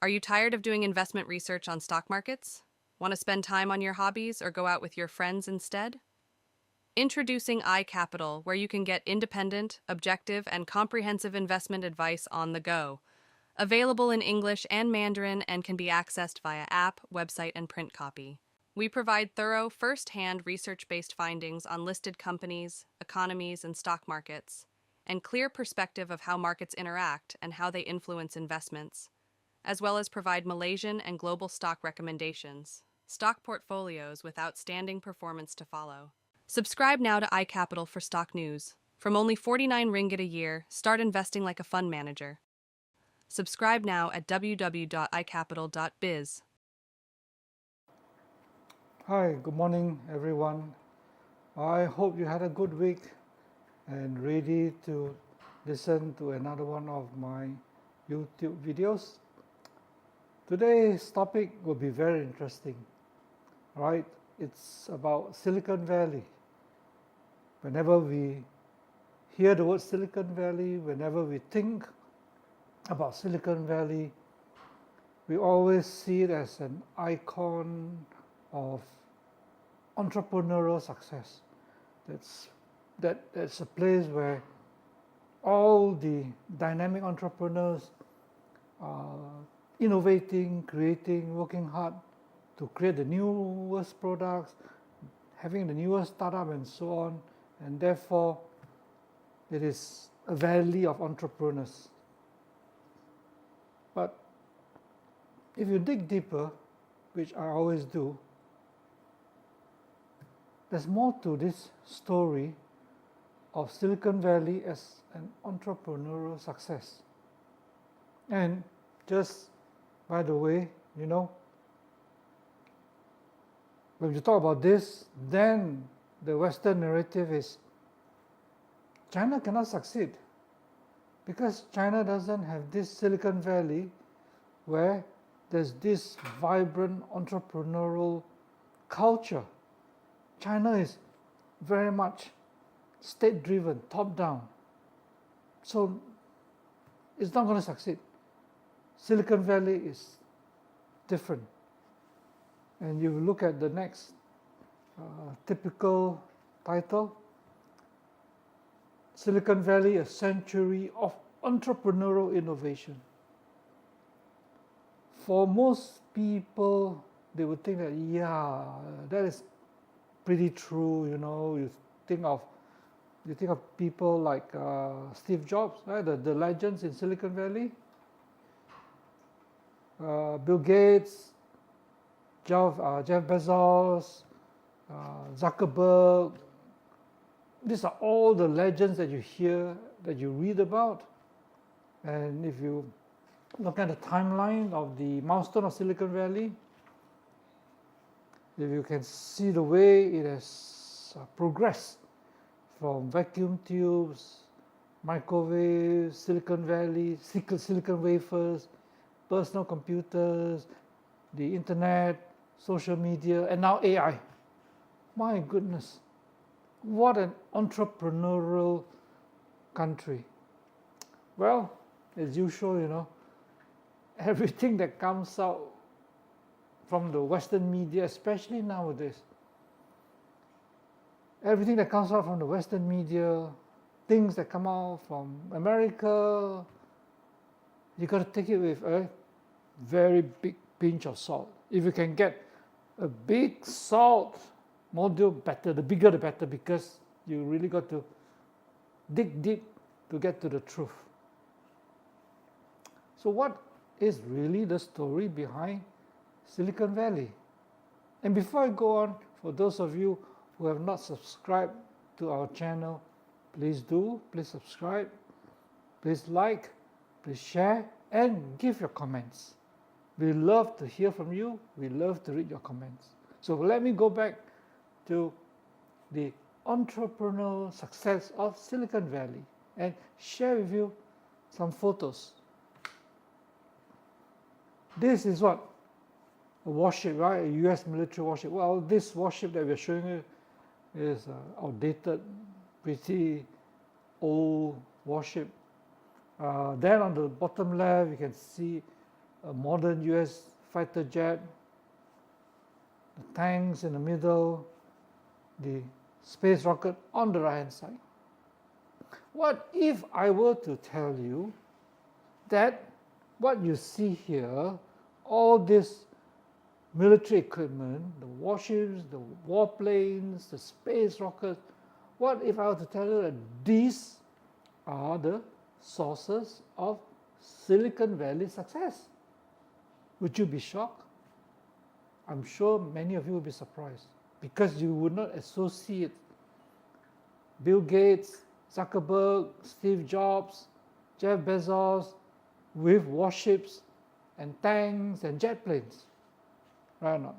Are you tired of doing investment research on stock markets? Want to spend time on your hobbies or go out with your friends instead? Introducing iCapital, where you can get independent, objective, and comprehensive investment advice on the go. Available in English and Mandarin and can be accessed via app, website, and print copy. We provide thorough, first-hand research-based findings on listed companies, economies, and stock markets, and clear perspective of how markets interact and how they influence investments, as well as provide Malaysian and global stock recommendations, stock portfolios with outstanding performance to follow. Subscribe now to iCapital for stock news. From only 49 ringgit a year, start investing like a fund manager. Subscribe now at www.icapital.biz. Hi, good morning everyone. I hope you had a good week and ready to listen to another one of my YouTube videos. Today's topic will be very interesting, right? It's about Silicon Valley. Whenever we hear the word Silicon Valley, whenever we think about Silicon Valley, we always see it as an icon of entrepreneurial success. That's a place where all the dynamic entrepreneurs are innovating, creating, working hard to create the newest products, having the newest startup and so on, and therefore it is a valley of entrepreneurs. But if you dig deeper, which I always do, there's more to this story of Silicon Valley as an entrepreneurial success. And just by the way, when you talk about this, then the Western narrative is China cannot succeed because China doesn't have this Silicon Valley where there's this vibrant entrepreneurial culture. China is very much state-driven, top-down. So it's not going to succeed. Silicon Valley is different. And you look at the next typical title, Silicon Valley, a century of entrepreneurial innovation. For most people, they would think that, yeah, that is pretty true. You think of people like Steve Jobs, right? The legends in Silicon Valley, Bill Gates, Jeff Bezos, Zuckerberg. These are all the legends that you hear, that you read about. And if you look at the timeline of the milestone of Silicon Valley, if you can see the way it has progressed from vacuum tubes, microwaves, Silicon Valley, silicon wafers, personal computers, the internet, social media, and now AI. My goodness, what an entrepreneurial country. Well, as usual, everything that comes out from the Western media, especially nowadays, everything that comes out from the Western media, things that come out from America, you got to take it with a very big pinch of salt. If you can get a big salt module, better. The bigger the better, because you really got to dig deep to get to the truth. So what is really the story behind Silicon Valley? And before I go on, for those of you who have not subscribed to our channel, please do, please subscribe, please like, please share, and give your comments. We love to hear from you. We love to read your comments. So let me go back to the entrepreneurial success of Silicon Valley and share with you some photos. This is what? A warship, right? A US military warship. Well, this warship that we're showing you is outdated, pretty old warship. Then on the bottom left, you can see a modern US fighter jet, the tanks in the middle, the space rocket on the right hand side. What if I were to tell you that what you see here, all this military equipment, the warships, the warplanes, the space rockets, what if I were to tell you that these are the sources of Silicon Valley success? Would you be shocked? I'm sure many of you will be surprised because you would not associate Bill Gates, Zuckerberg, Steve Jobs, Jeff Bezos with warships and tanks and jet planes. Right or not?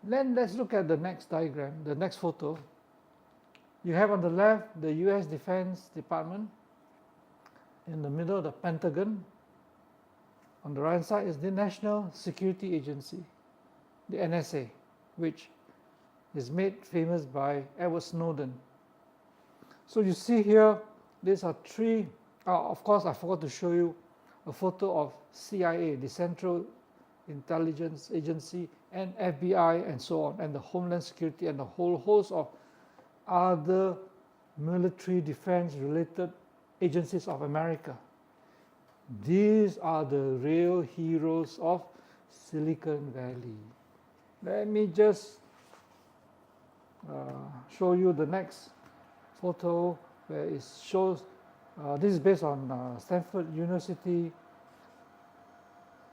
Then let's look at the next diagram, the next photo. You have on the left the US Defense Department, in the middle the Pentagon, on the right side is the National Security Agency, the NSA, which is made famous by Edward Snowden. So you see here, these are three, of course I forgot to show you a photo of CIA, the Central Intelligence Agency, and FBI and so on, and the Homeland Security and a whole host of other military defense related agencies of America. These are the real heroes of Silicon Valley. Let me just show you the next photo where it shows, this is based on Stanford University.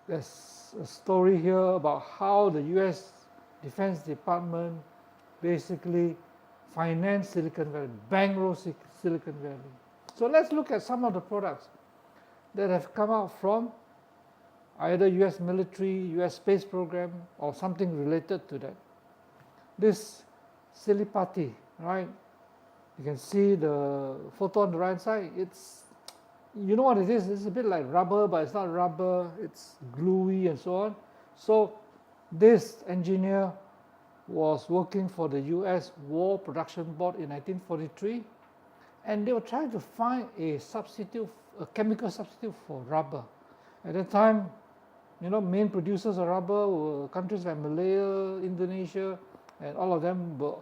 There's a story here about how the US Defense Department basically financed Silicon Valley, bankrolled Silicon Valley. So let's look at some of the products that have come out from either US military, US space program, or something related to that. This Silipati, right? You can see the photo on the right side. It's, you know what it is? It's a bit like rubber, but it's not rubber. It's gluey and so on. So this engineer was working for the US War Production Board in 1943, and they were trying to find a substitute, a chemical substitute for rubber. At that time, you know, main producers of rubber were countries like Malaya, Indonesia, and all of them were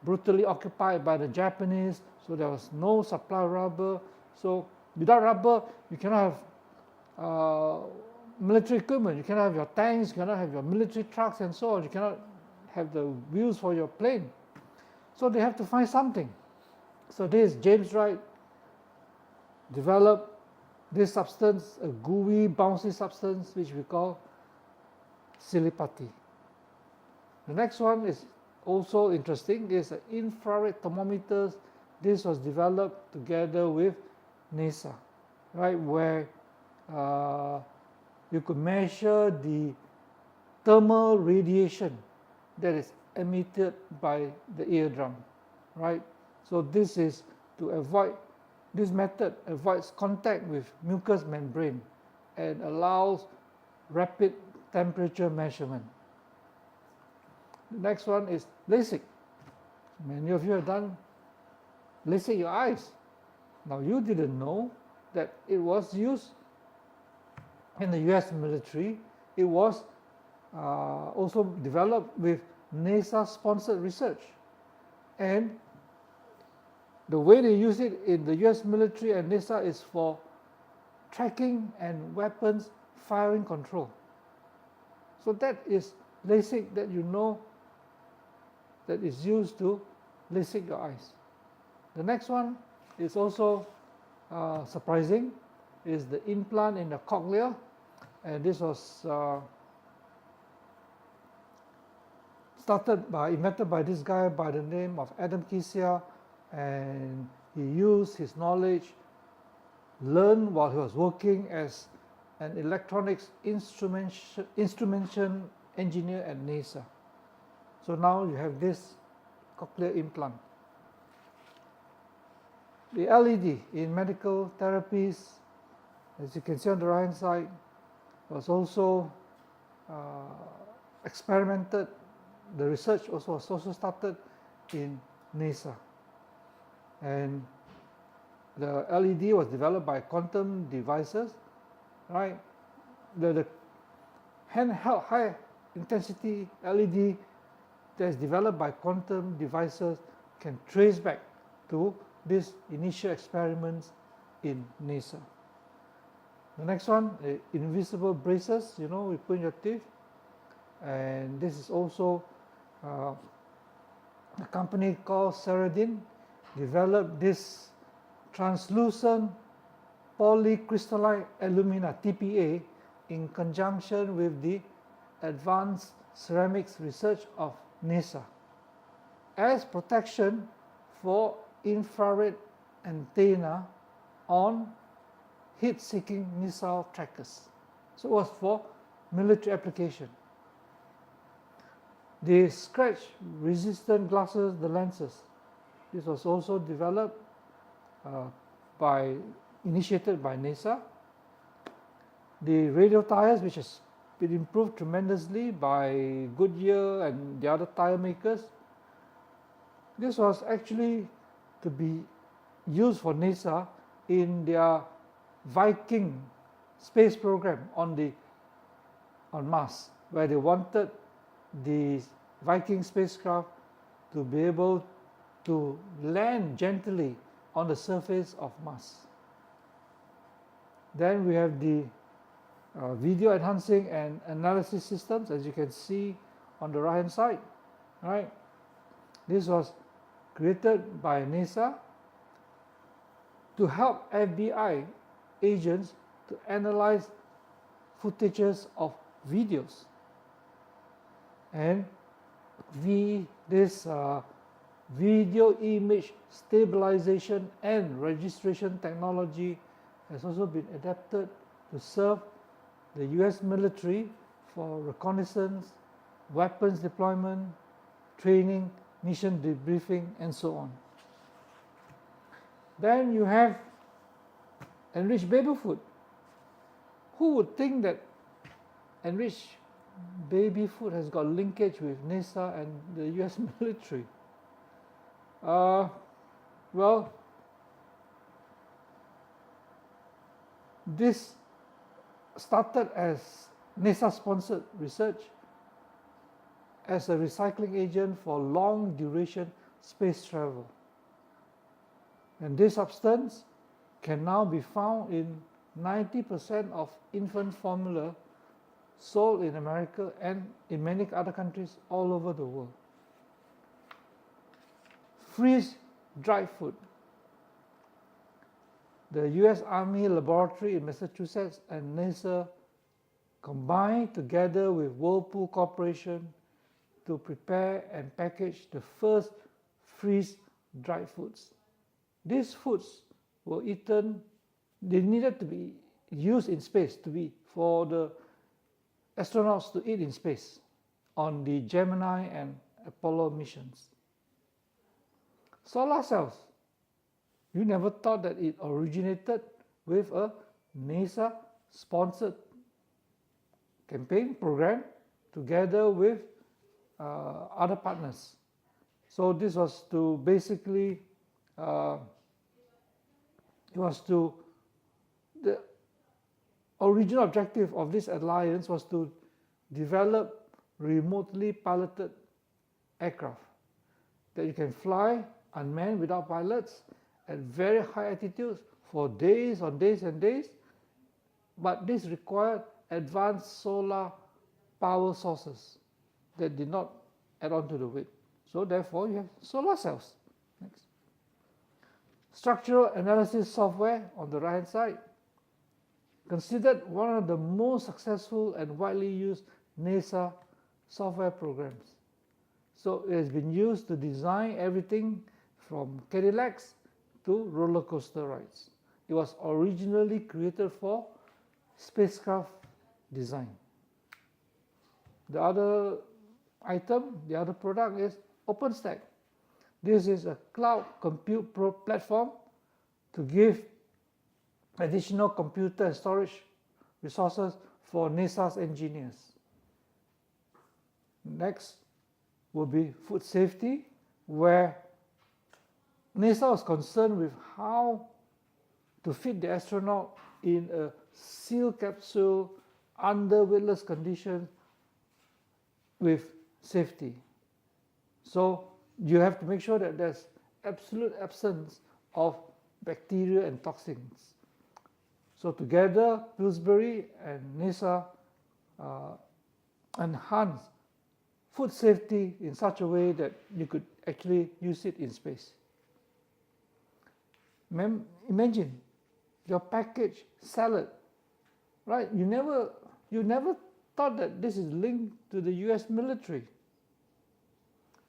brutally occupied by the Japanese, so there was no supply of rubber. So without rubber, you cannot have military equipment, you cannot have your tanks, you cannot have your military trucks and so on, you cannot have the wheels for your plane. So they have to find something. So this James Wright developed this substance, a gooey, bouncy substance, which we call Silipati. The next one is also interesting, is infrared thermometers. This was developed together with NASA, right, where you could measure the thermal radiation that is emitted by the eardrum, right? So this is to avoid, this method avoids contact with mucous membrane and allows rapid temperature measurement. The next one is LASIK. Many of you have done LASIK your eyes. Now you didn't know that it was used in the US military. It was also developed with NASA-sponsored research. And the way they use it in the US military and NASA is for tracking and weapons firing control. So that is LASIK that you know that is used to LASIK your eyes. The next one is also surprising, is the implant in the cochlea, and this was invented by this guy by the name of Adam Kisia, and he used his knowledge learned while he was working as an electronics instrumentation engineer at NASA. So now you have this cochlear implant. The LED in medical therapies, as you can see on the right hand side, was also experimented. The research was also started in NASA. And the LED was developed by Quantum Devices, right? The handheld high intensity LED that is developed by quantum devices can trace back to these initial experiments in NASA. The next one, invisible braces, you know, we put in your teeth. And this is also a company called Ceradin developed this translucent polycrystalline alumina TPA in conjunction with the Advanced Ceramics Research of NASA as protection for infrared antenna on heat-seeking missile trackers. So it was for military application. The scratch-resistant glasses, the lenses, this was also developed initiated by NASA. The radial tires, which has been improved tremendously by Goodyear and the other tire makers, this was actually to be used for NASA in their Viking space program on Mars, where they wanted the Viking spacecraft to be able to land gently on the surface of Mars. Then we have the video enhancing and analysis systems, as you can see on the right hand side, right? This was created by NASA to help FBI agents to analyze footages of videos. And this video image stabilization and registration technology has also been adapted to serve the US military for reconnaissance, weapons deployment, training, mission debriefing, and so on. Then you have enriched baby food. Who would think that enriched baby food has got linkage with NASA and the US military? Well, this started as NASA-sponsored research as a recycling agent for long-duration space travel. And this substance can now be found in 90% of infant formula sold in America and in many other countries all over the world. Freeze-dried food. The US Army Laboratory in Massachusetts and NASA combined together with Whirlpool Corporation to prepare and package the first freeze-dried foods. These foods were eaten, they needed to be used in space for the astronauts to eat in space on the Gemini and Apollo missions. Solar cells. You never thought that it originated with a NASA-sponsored campaign program together with other partners. So this was to basically, the original objective of this alliance was to develop remotely piloted aircraft that you can fly unmanned without pilots at very high altitudes for days on days and days, but this required advanced solar power sources that did not add on to the weight. So therefore you have solar cells. Next. Structural analysis software on the right hand side, considered one of the most successful and widely used NASA software programs. So it has been used to design everything from Cadillacs to roller coaster rides. It was originally created for spacecraft design. The other item, the other product is OpenStack. This is a cloud compute platform to give additional computer and storage resources for NASA's engineers. Next will be food safety, where NASA was concerned with how to feed the astronaut in a sealed capsule under weightless conditions with safety. So you have to make sure that there's absolute absence of bacteria and toxins. So together, Pillsbury and NASA enhance food safety in such a way that you could actually use it in space. Imagine your packaged salad, right? You never thought that this is linked to the US military.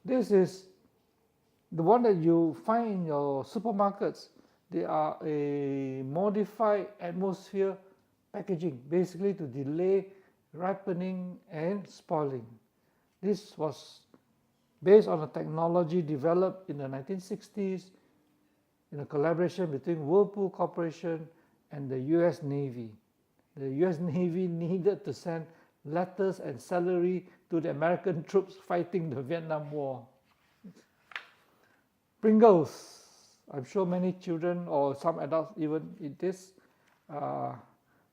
This is the one that you find in your supermarkets. They are a modified atmosphere packaging, basically to delay ripening and spoiling. This was based on a technology developed in the 1960s in a collaboration between Whirlpool Corporation and the US Navy. The US Navy needed to send lettuce and celery to the American troops fighting the Vietnam War. Pringles. I'm sure many children or some adults even eat this.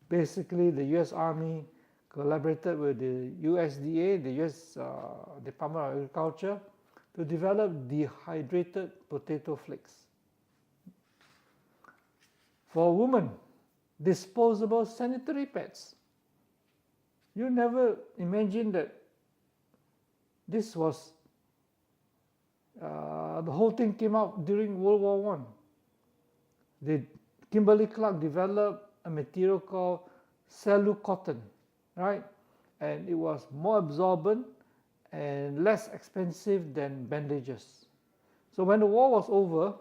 Basically, the US Army collaborated with the USDA, the US Department of Agriculture, to develop dehydrated potato flakes. For women, disposable sanitary pads. You never imagined that this was, the whole thing came out during World War I. Kimberly-Clark developed a material called cellucotton, right? And it was more absorbent and less expensive than bandages. So when the war was over,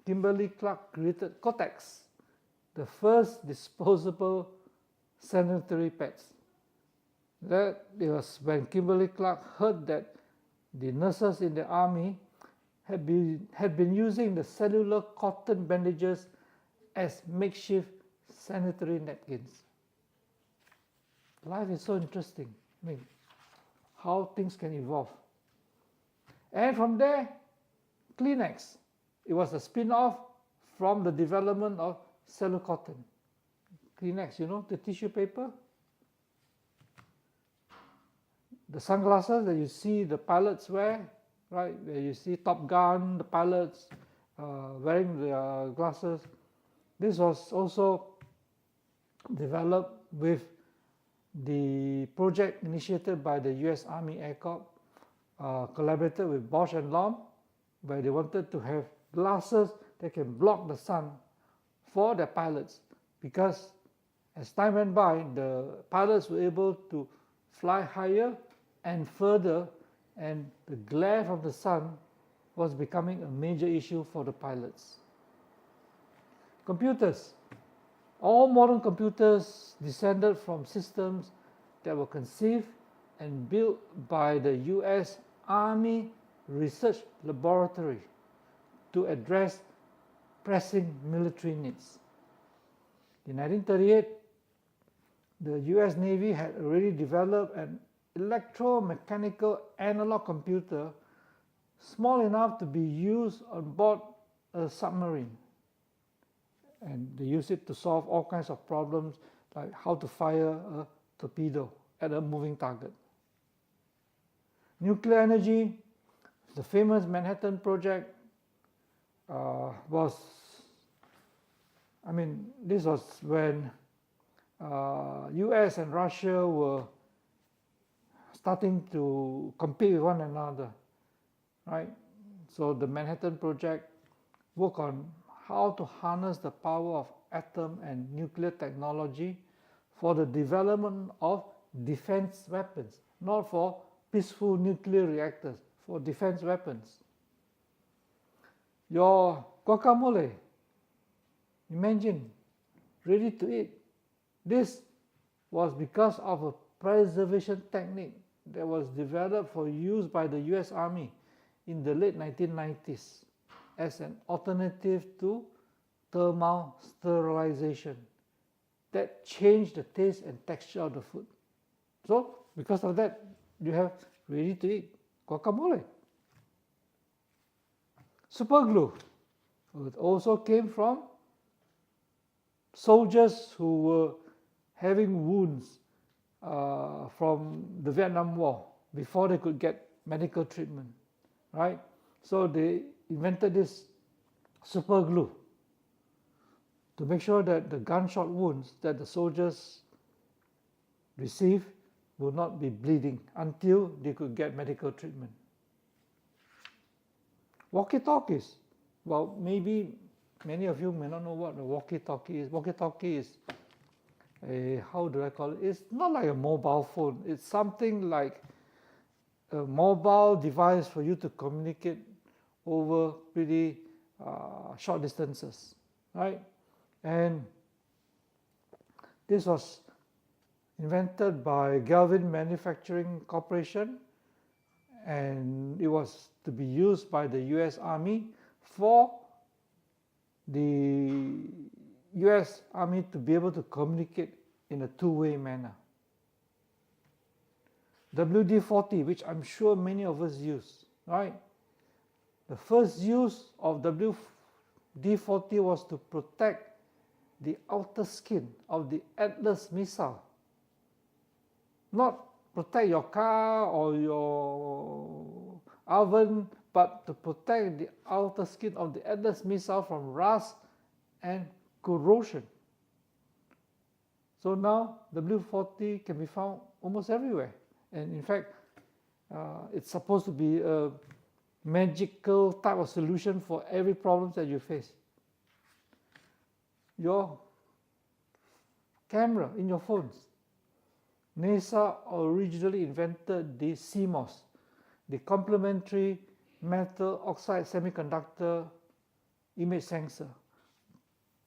Kimberly-Clark created Kotex, the first disposable sanitary pads. That it was when Kimberly-Clark heard that the nurses in the army had been using the cellular cotton bandages as makeshift sanitary napkins. Life is so interesting. I mean, how things can evolve. And from there, Kleenex. It was a spin-off from the development of cellucotton. Kleenex, you know, the tissue paper. The sunglasses that you see the pilots wear, right? Where you see Top Gun, the pilots wearing the glasses. This was also developed with the project initiated by the US Army Air Corps, collaborated with Bosch and Lomb, where they wanted to have glasses that can block the sun for their pilots, because as time went by, the pilots were able to fly higher and further, and the glare from the sun was becoming a major issue for the pilots. Computers. All modern computers descended from systems that were conceived and built by the US Army Research Laboratory to address pressing military needs. In 1938, the US Navy had already developed an electromechanical analog computer small enough to be used on board a submarine. And they used it to solve all kinds of problems, like how to fire a torpedo at a moving target. Nuclear energy, the famous Manhattan Project this was when US and Russia were starting to compete with one another, right? So the Manhattan Project worked on how to harness the power of atom and nuclear technology for the development of defense weapons, not for peaceful nuclear reactors, for defense weapons. Your guacamole, imagine, ready to eat. This was because of a preservation technique that was developed for use by the US Army in the late 1990s as an alternative to thermal sterilization that changed the taste and texture of the food. So, because of that, you have ready to eat guacamole. Super glue. It also came from soldiers who were having wounds from the Vietnam War before they could get medical treatment, right? So they invented this super glue to make sure that the gunshot wounds that the soldiers receive will not be bleeding until they could get medical treatment. Walkie-talkies. Well, maybe many of you may not know what a walkie-talkie is. Walkie-talkie is how do I call it? It's not like a mobile phone. It's something like a mobile device for you to communicate over pretty short distances, right? And this was invented by Galvin Manufacturing Corporation, and it was to be used by the US Army for the US Army to be able to communicate in a two-way manner. WD-40, which I'm sure many of us use, right? The first use of WD-40 was to protect the outer skin of the Atlas missile. Not protect your car or your oven, but to protect the outer skin of the Atlas missile from rust and corrosion. So now W40 can be found almost everywhere. And in fact, it's supposed to be a magical type of solution for every problem that you face. Your camera in your phones. NASA originally invented the CMOS, the complementary metal oxide semiconductor image sensor,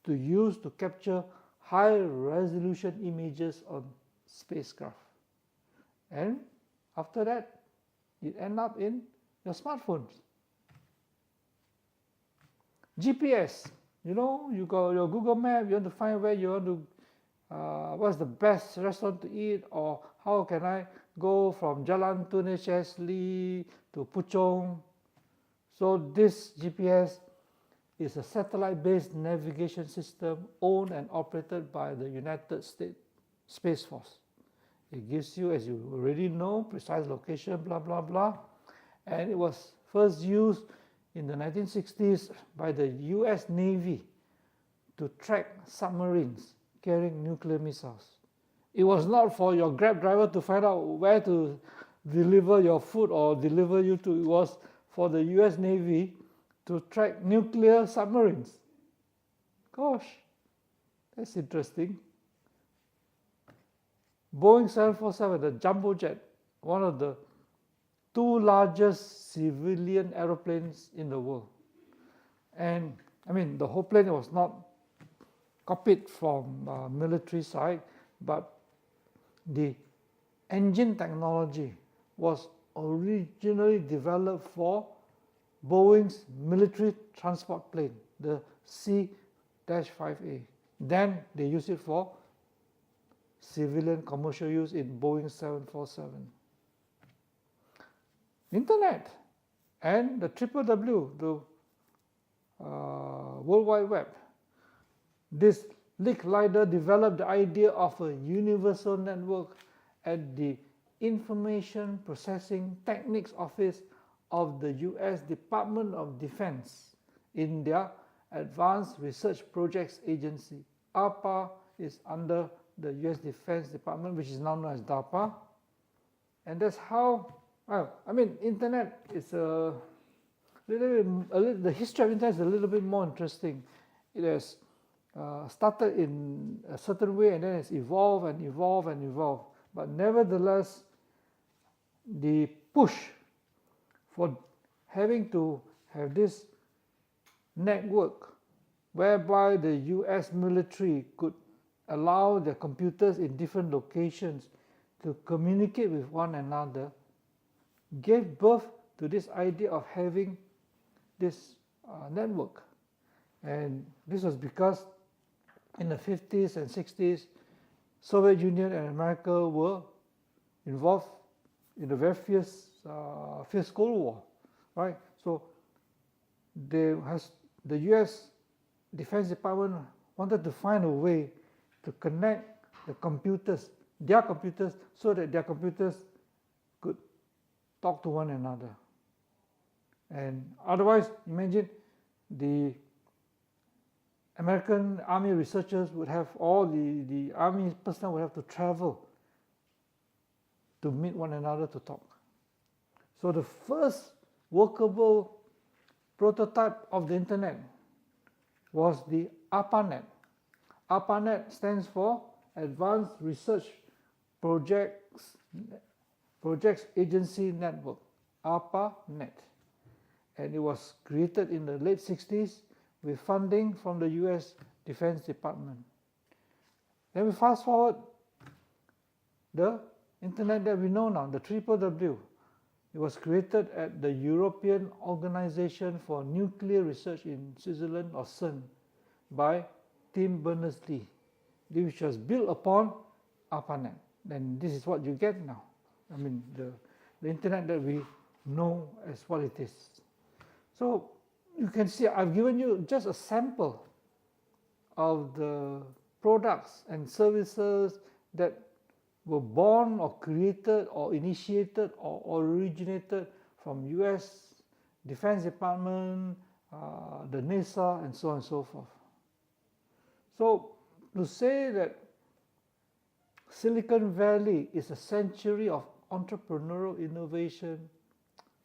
to use to capture high resolution images on spacecraft. And after that, it ends up in your smartphones. GPS, you know, you got your Google Map, you want to find where you want to, what's the best restaurant to eat, or how can I go from Jalan Tun Chesley to Puchong. So this GPS is a satellite-based navigation system owned and operated by the United States Space Force. It gives you, as you already know, precise location, blah, blah, blah. And it was first used in the 1960s by the US Navy to track submarines carrying nuclear missiles. It was not for your Grab driver to find out where to deliver your food or deliver you to. It was for the US Navy to track nuclear submarines. Gosh, that's interesting. Boeing 747, the jumbo jet, one of the two largest civilian aeroplanes in the world. And I mean, the whole plane was not copied from military side, but the engine technology was originally developed for Boeing's military transport plane, the C-5A. Then they used it for civilian commercial use in Boeing 747. Internet and the WWW, the World Wide Web. This Licklider developed the idea of a universal network at the Information Processing Techniques Office of the US Department of Defense in their Advanced Research Projects Agency. ARPA is under the US Defense Department, which is now known as DARPA. And that's how, well, I mean, internet is a little bit, the history of internet is a little bit more interesting. It has started in a certain way and then it's evolved and evolved and evolved. But nevertheless, the push for having to have this network whereby the US military could allow their computers in different locations to communicate with one another gave birth to this idea of having this network. And this was because in the 50s and 60s, Soviet Union and America were involved in a very fierce Cold War, right? So the US Defense Department wanted to find a way to connect the computers, their computers, so that their computers could talk to one another. And otherwise, imagine the American Army researchers would have, all the Army personnel would have to travel to meet one another to talk. So the first workable prototype of the internet was the ARPANET. ARPANET stands for Advanced Research Projects Agency Network, ARPANET. And it was created in the late 60s with funding from the US Defense Department. Then we fast forward the internet that we know now, the WWW. It was created at the European Organization for Nuclear Research in Switzerland, or CERN, by Tim Berners-Lee, which was built upon ARPANET. And this is what you get now. I mean, the internet that we know as what it is. So you can see I've given you just a sample of the products and services that were born or created or initiated or originated from US Defense Department, the NASA, and so on and so forth. So to say that Silicon Valley is a century of entrepreneurial innovation,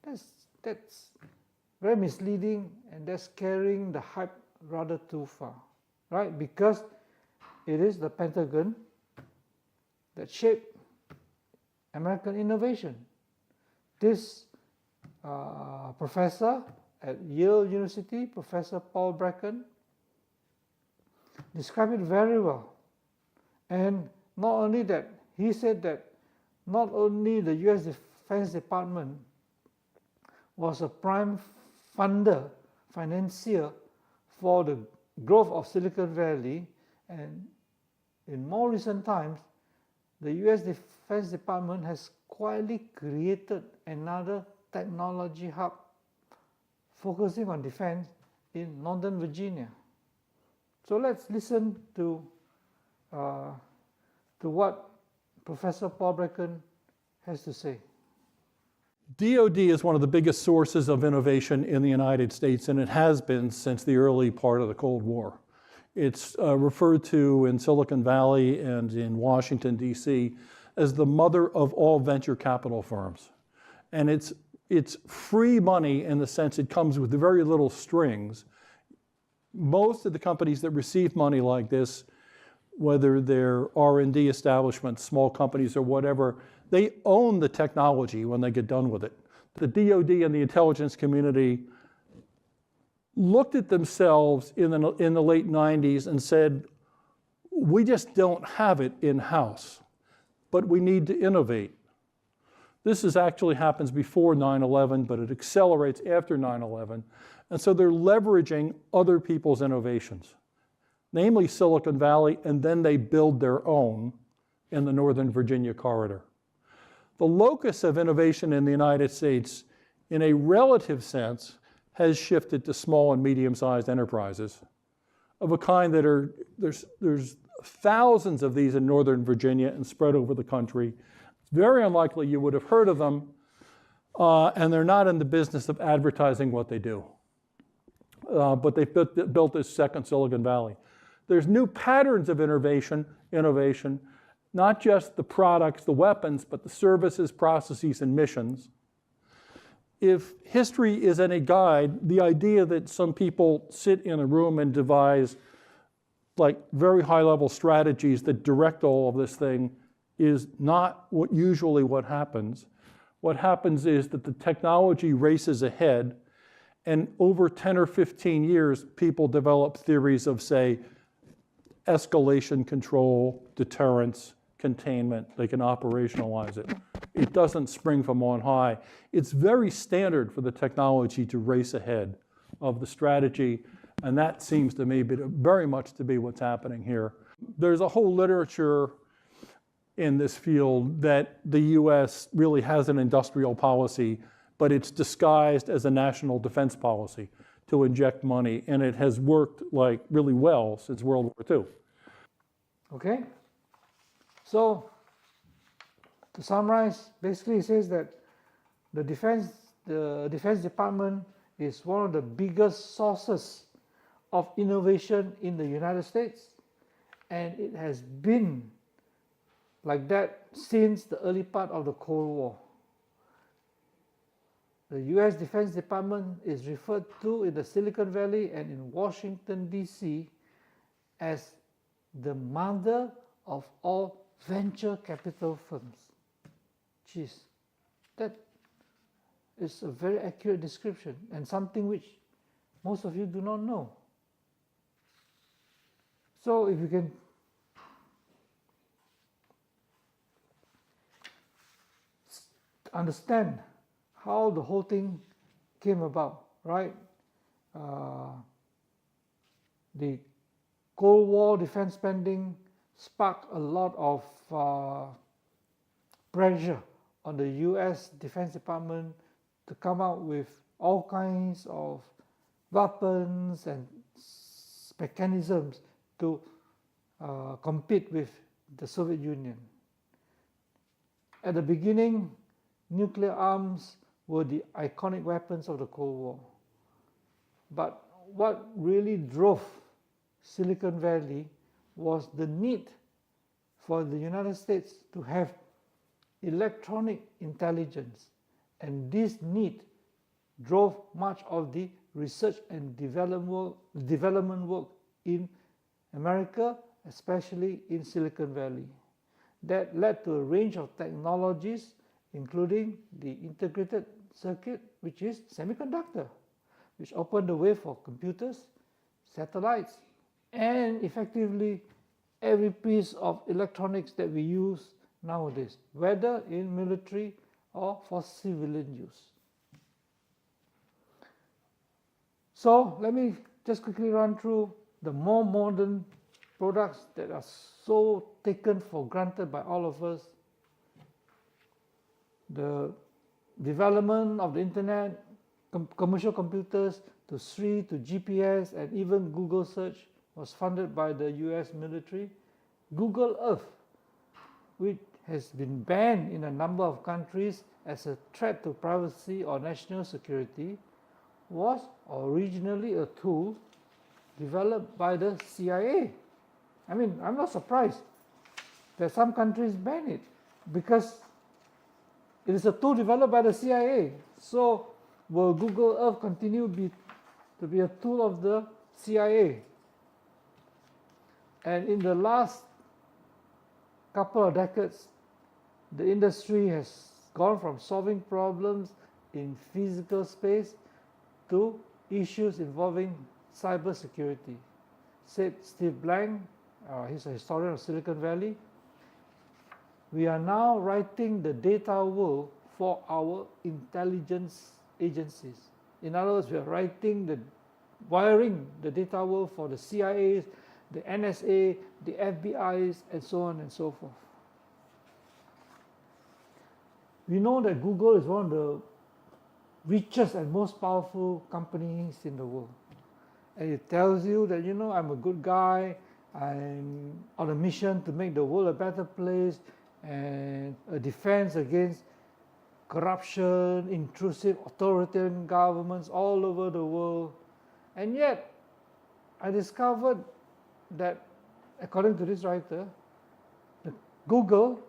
that's very misleading, and that's carrying the hype rather too far, right? Because it is the Pentagon that shaped American innovation. This professor at Yale University, Professor Paul Bracken, described it very well. And not only that, he said that not only the US Defense Department was a prime financier for the growth of Silicon Valley, and in more recent times, the US Defense Department has quietly created another technology hub focusing on defense in Northern Virginia. So let's listen to what Professor Paul Bracken has to say. DoD is one of the biggest sources of innovation in the United States, and it has been since the early part of the Cold War. It's referred to in Silicon Valley and in Washington, D.C. as the mother of all venture capital firms. And it's free money in the sense it comes with very little strings. Most of the companies that receive money like this, whether they're R&D establishments, small companies, or whatever, they own the technology when they get done with it. The DoD and the intelligence community looked at themselves in the late 90s and said, we just don't have it in-house, but we need to innovate. This actually happens before 9/11, but it accelerates after 9/11. And so they're leveraging other people's innovations, namely Silicon Valley, and then they build their own in the Northern Virginia corridor. The locus of innovation in the United States, in a relative sense, has shifted to small and medium-sized enterprises of a kind that there's thousands of these in Northern Virginia and spread over the country. It's very unlikely you would have heard of them, and they're not in the business of advertising what they do. But they've built this second Silicon Valley. There's new patterns of innovation, not just the products, the weapons, but the services, processes, and missions. If history is any guide, the idea that some people sit in a room and devise like very high-level strategies that direct all of this thing is not usually what happens. What happens is that the technology races ahead, and over 10 or 15 years, people develop theories of, say, escalation control, deterrence, containment. They can operationalize it. It doesn't spring from on high. It's very standard for the technology to race ahead of the strategy, and that seems to me very much to be what's happening here. There's a whole literature in this field that the US really has an industrial policy, but it's disguised as a national defense policy to inject money, and it has worked like really well since World War II. Okay, so to summarize, basically it says that the Defense Department is one of the biggest sources of innovation in the United States, and it has been like that since the early part of the Cold War. The US Defense Department is referred to in the Silicon Valley and in Washington, D.C. as the mother of all venture capital firms. Jeez, that is a very accurate description and something which most of you do not know. So if you can understand how the whole thing came about, right? The Cold War defense spending sparked a lot of pressure on the US Defense Department to come out with all kinds of weapons and mechanisms to compete with the Soviet Union. At the beginning, nuclear arms were the iconic weapons of the Cold War. But what really drove Silicon Valley was the need for the United States to have electronic intelligence. And this need drove much of the research and development work in America, especially in Silicon Valley. That led to a range of technologies, including the integrated circuit, which is semiconductor, which opened the way for computers, satellites, and effectively every piece of electronics that we use nowadays, whether in military or for civilian use. So let me just quickly run through the more modern products that are so taken for granted by all of us. The development of the internet, commercial computers, to Siri, to GPS, and even Google search was funded by the US military. Google Earth, which has been banned in a number of countries as a threat to privacy or national security, was originally a tool developed by the CIA. I mean, I'm not surprised that some countries ban it, because it is a tool developed by the CIA. So will Google Earth continue to be a tool of the CIA? And in the last couple of decades, the industry has gone from solving problems in physical space to issues involving cybersecurity. Said Steve Blank, he's a historian of Silicon Valley, we are now writing the data world for our intelligence agencies. In other words, we are wiring the data world for the CIAs, the NSA, the FBIs, and so on and so forth. We know that Google is one of the richest and most powerful companies in the world. And it tells you that, you know, I'm a good guy, I'm on a mission to make the world a better place, and a defense against corruption, intrusive authoritarian governments all over the world. And yet, I discovered that, according to this writer, Google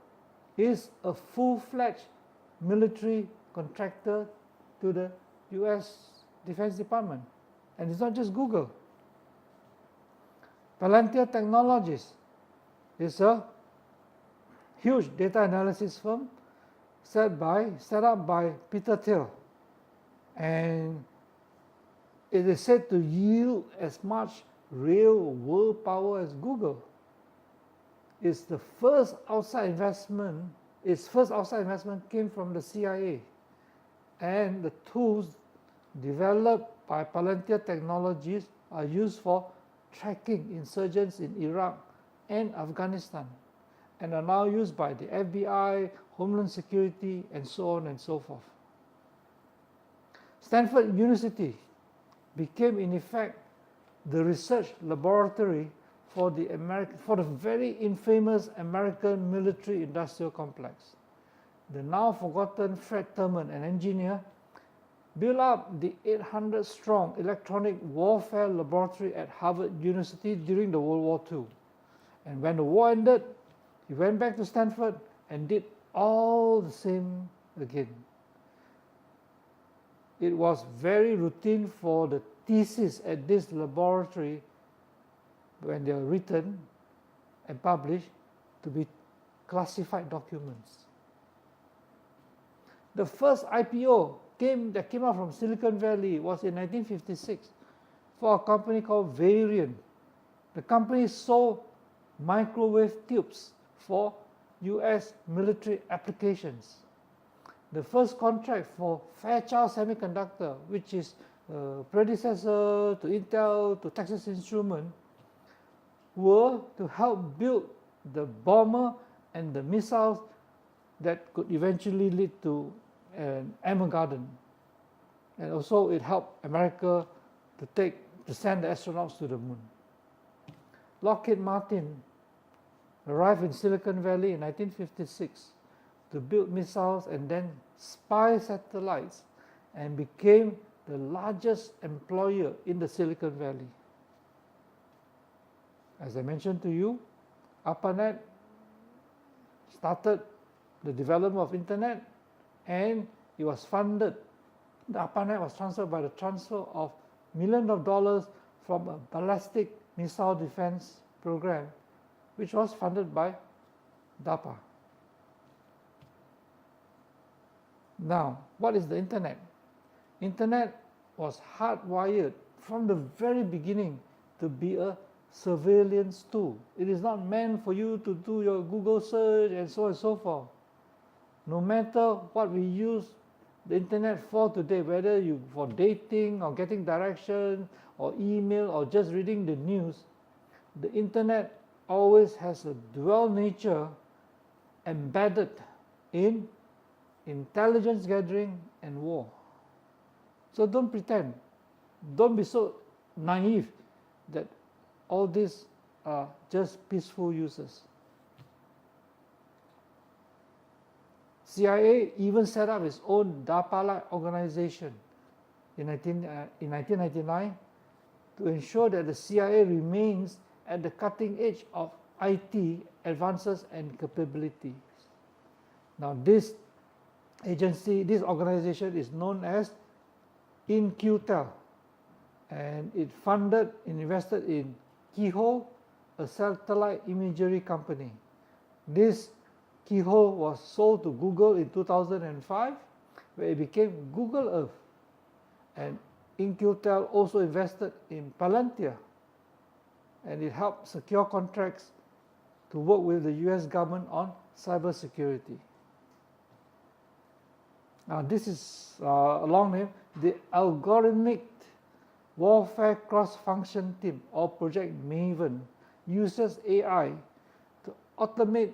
is a full-fledged military contractor to the US Defense Department. And it's not just Google. Palantir Technologies is a huge data analysis firm set up by Peter Thiel. And it is said to yield as much real world power as Google. Its first outside investment came from the CIA. And the tools developed by Palantir Technologies are used for tracking insurgents in Iraq and Afghanistan, and are now used by the FBI, Homeland Security, and so on and so forth. Stanford University became in effect the research laboratory for the very infamous American military-industrial complex. The now forgotten Fred Thurman, an engineer, built up the 800-strong electronic warfare laboratory at Harvard University during the World War II. And when the war ended, he went back to Stanford and did all the same again. It was very routine for the thesis at this laboratory, when they were written and published, to be classified documents. The first IPO that came out from Silicon Valley was in 1956 for a company called Varian. The company sold microwave tubes for US military applications. The first contract for Fairchild Semiconductor, which is a predecessor to Intel, to Texas Instruments, were to help build the bomber and the missiles that could eventually lead to an Armageddon. And also it helped America to send the astronauts to the moon. Lockheed Martin arrived in Silicon Valley in 1956 to build missiles and then spy satellites, and became the largest employer in the Silicon Valley. As I mentioned to you, ARPANET started the development of Internet, and it was funded. The ARPANET was transferred by the transfer of millions of dollars from a ballistic missile defense program, which was funded by DARPA. Now, what is the Internet? Internet was hardwired from the very beginning to be a surveillance tool. It is not meant for you to do your Google search and so on and so forth. No matter what we use the Internet for today, whether you for dating or getting direction or email or just reading the news, the Internet always has a dual nature embedded in intelligence gathering and war. So don't pretend, don't be so naive that all these are just peaceful uses. CIA even set up its own DARPA-like organization in 1999 to ensure that the CIA remains at the cutting edge of IT advances and capabilities. Now this organization is known as InQtel, and it funded and invested in Keyhole, a satellite imagery company. This Keyhole was sold to Google in 2005, where it became Google Earth. And InQtel also invested in Palantir, and it helped secure contracts to work with the US government on cybersecurity. Now this is a long name, the Algorithmic Warfare Cross-Function Team, or Project MAVEN, uses AI to automate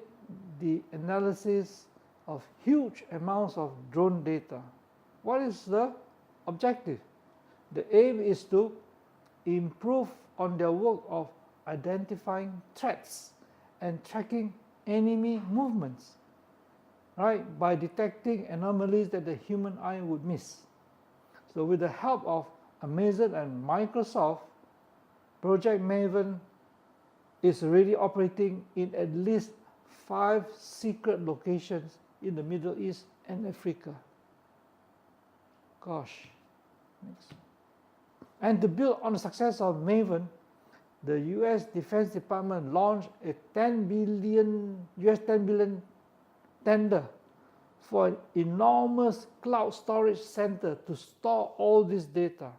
the analysis of huge amounts of drone data. What is the objective? The aim is to improve on their work of identifying threats and tracking enemy movements, right, by detecting anomalies that the human eye would miss. So with the help of Amazon and Microsoft, Project Maven is already operating in at least 5 secret locations in the Middle East and Africa. Gosh. Next. And to build on the success of Maven, the US Defense Department launched a $10 billion tender for an enormous cloud storage center to store all this data.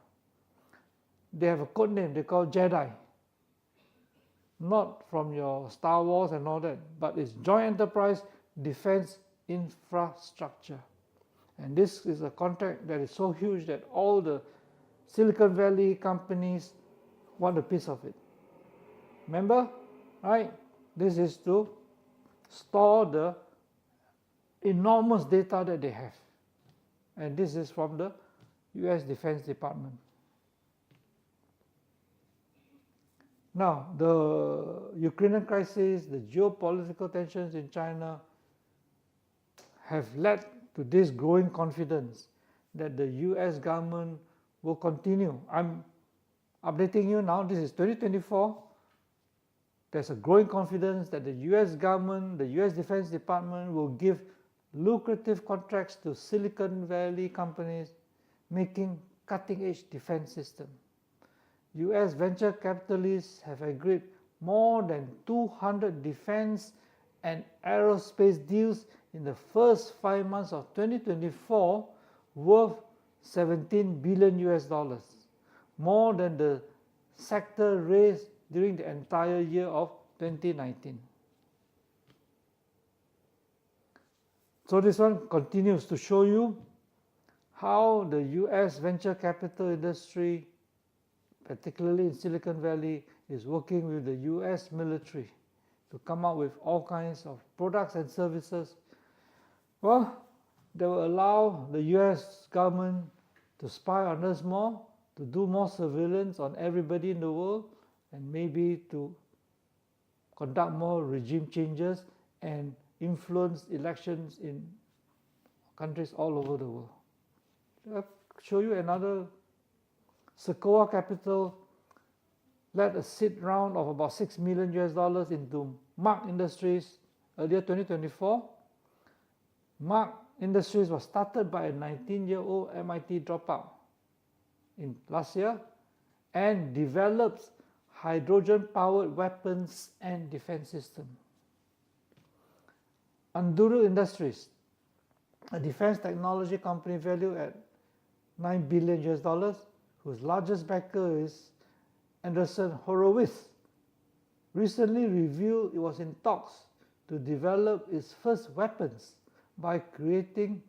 They have a code name, they call Jedi. Not from your Star Wars and all that, but it's Joint Enterprise Defense Infrastructure. And this is a contract that is so huge that all the Silicon Valley companies want a piece of it. Remember, right? This is to store the enormous data that they have. And this is from the US Defense Department. Now, the Ukrainian crisis, the geopolitical tensions in China have led to this growing confidence that the US government will continue. I'm updating you now, this is 2024. There's a growing confidence that the US government, the US Defense Department will give lucrative contracts to Silicon Valley companies making cutting-edge defense systems. US venture capitalists have agreed more than 200 defense and aerospace deals in the first 5 months of 2024 worth 17 billion US dollars, more than the sector raised during the entire year of 2019. So this one continues to show you how the US venture capital industry, particularly in Silicon Valley, is working with the US military to come up with all kinds of products and services, well, that will allow the US government to spy on us more, to do more surveillance on everybody in the world, and maybe to conduct more regime changes and influence elections in countries all over the world. I'll show you another. Sequoia Capital led a seed round of about $6 million US dollars into Mark Industries earlier 2024. Mark Industries was started by a 19-year-old MIT dropout in last year and develops hydrogen-powered weapons and defense systems. Entrepreneurial Industries, a defense technology company valued at $9 billion US dollars, whose largest backer is Andreessen Horowitz, recently revealed it was in talks to develop its first weapons by creating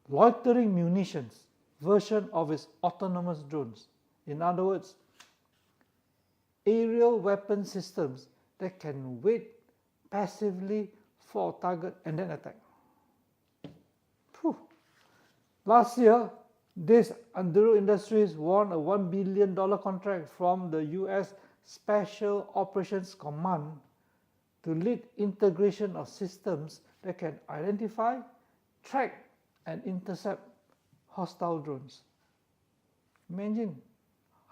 loitering munitions version of its autonomous drones. In other words, aerial weapon systems that can wait passively for a target and then attack. Whew. Last year, this Entrepreneurial Industries won a $1 billion contract from the US Special Operations Command to lead integration of systems that can identify, track, and intercept hostile drones. Imagine,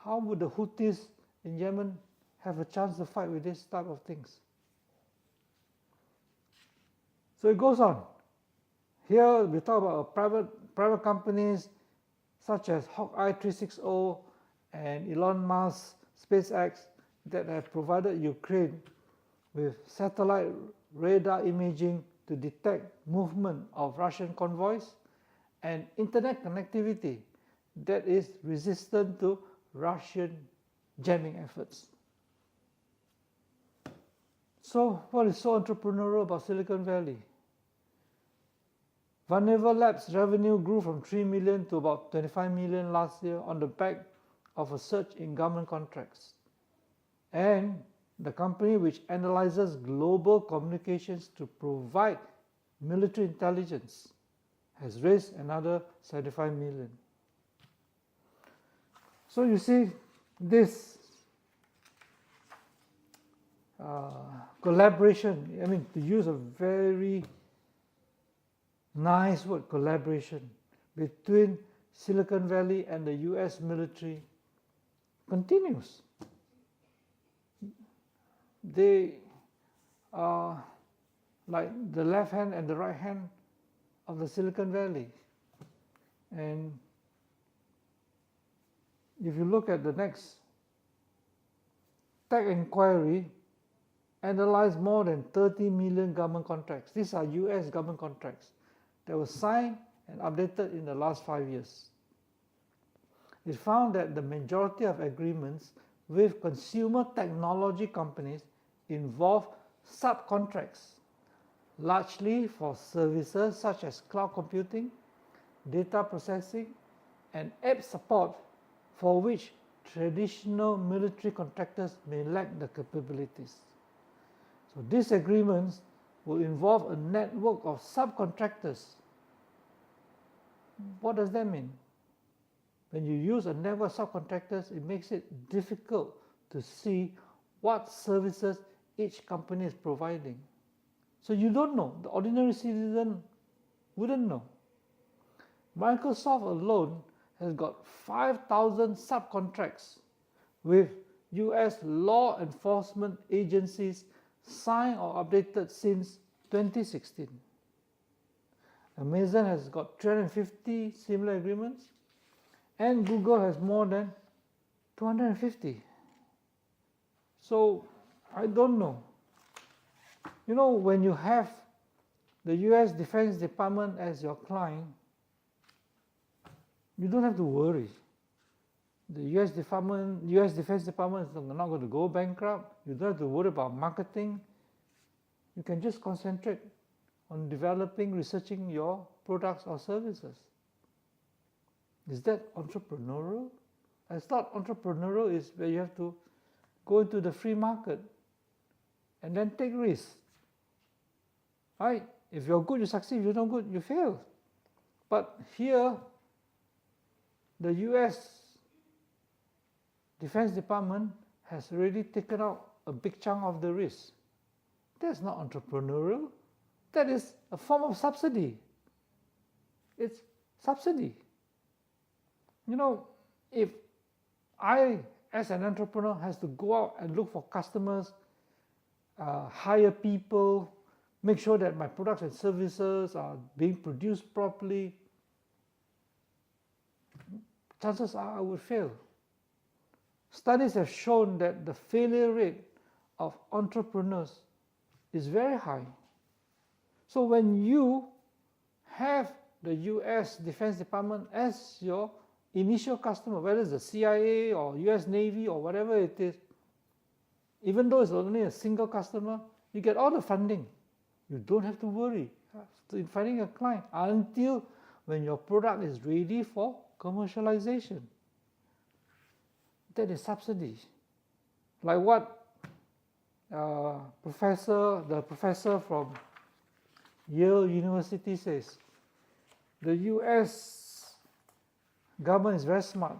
how would the Houthis in Yemen have a chance to fight with this type of things? So it goes on. Here we talk about private companies such as Hawkeye 360 and Elon Musk SpaceX that have provided Ukraine with satellite radar imaging to detect movement of Russian convoys and internet connectivity that is resistant to Russian jamming efforts. So what is so entrepreneurial about Silicon Valley? Vannevar Labs' revenue grew from 3 million to about 25 million last year on the back of a surge in government contracts. And the company, which analyzes global communications to provide military intelligence, has raised another 75 million. So you see, this collaboration, I mean, to use a very nice word, collaboration, between Silicon Valley and the US military continues. They are like the left hand and the right hand of the Silicon Valley. And if you look at the next, Tech Inquiry analyzed more than 30 million government contracts. These are US government contracts that were signed and updated in the last 5 years. It found that the majority of agreements with consumer technology companies involve subcontracts, largely for services such as cloud computing, data processing, and app support, for which traditional military contractors may lack the capabilities. So these agreements will involve a network of subcontractors. What does that mean? When you use a network of subcontractors, it makes it difficult to see what services each company is providing. So you don't know. The ordinary citizen wouldn't know. Microsoft alone has got 5,000 subcontracts with US law enforcement agencies signed or updated since 2016. Amazon has got 350 similar agreements, and Google has more than 250. So I don't know. You know, when you have the US Defense Department as your client, you don't have to worry. The US Defense Department is not going to go bankrupt. You don't have to worry about marketing. You can just concentrate on developing, researching your products or services. Is that entrepreneurial? I thought entrepreneurial is where you have to go into the free market and then take risks. Right? If you're good, you succeed. If you're not good, you fail. But here, the US Defense Department has already taken out a big chunk of the risk. That's not entrepreneurial. That is a form of subsidy. It's subsidy. You know, if I, as an entrepreneur, has to go out and look for customers, hire people, make sure that my products and services are being produced properly, chances are I would fail. Studies have shown that the failure rate of entrepreneurs is very high. So when you have the US Defense Department as your initial customer, whether it's the CIA or US Navy or whatever it is, even though it's only a single customer, you get all the funding. You don't have to worry in finding a client until when your product is ready for commercialization. That is subsidy. Like what the professor from Yale University says, the US government is very smart.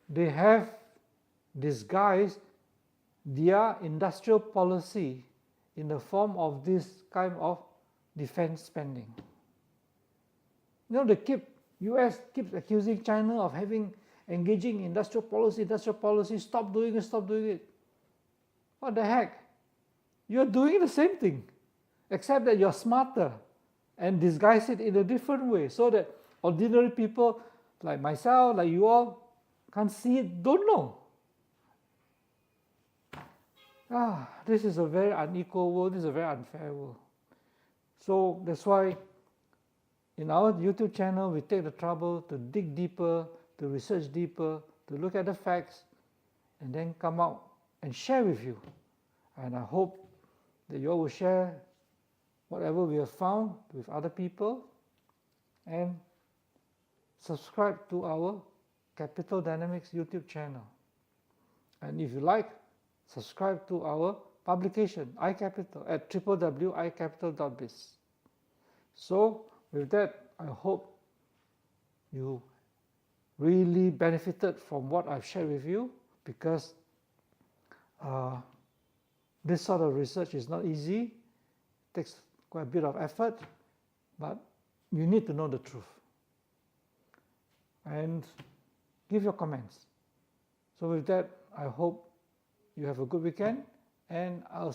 They have disguised their industrial policy in the form of this kind of defense spending. You know, US keeps accusing China of engaging in industrial policy, stop doing it. What the heck? You're doing the same thing, except that you're smarter and disguise it in a different way so that ordinary people like myself, like you all, can't see it, don't know. This is a very unequal world, this is a very unfair world. So that's why in our YouTube channel, we take the trouble to dig deeper, to research deeper, to look at the facts, and then come out and share with you. And I hope that you all will share whatever we have found with other people and subscribe to our Capital Dynamics YouTube channel. And if you like, subscribe to our publication, iCapital, at www.icapital.biz. So with that, I hope you really benefited from what I've shared with you, because this sort of research is not easy. It takes quite a bit of effort, but you need to know the truth. And give your comments. So with that, I hope you have a good weekend, and I'll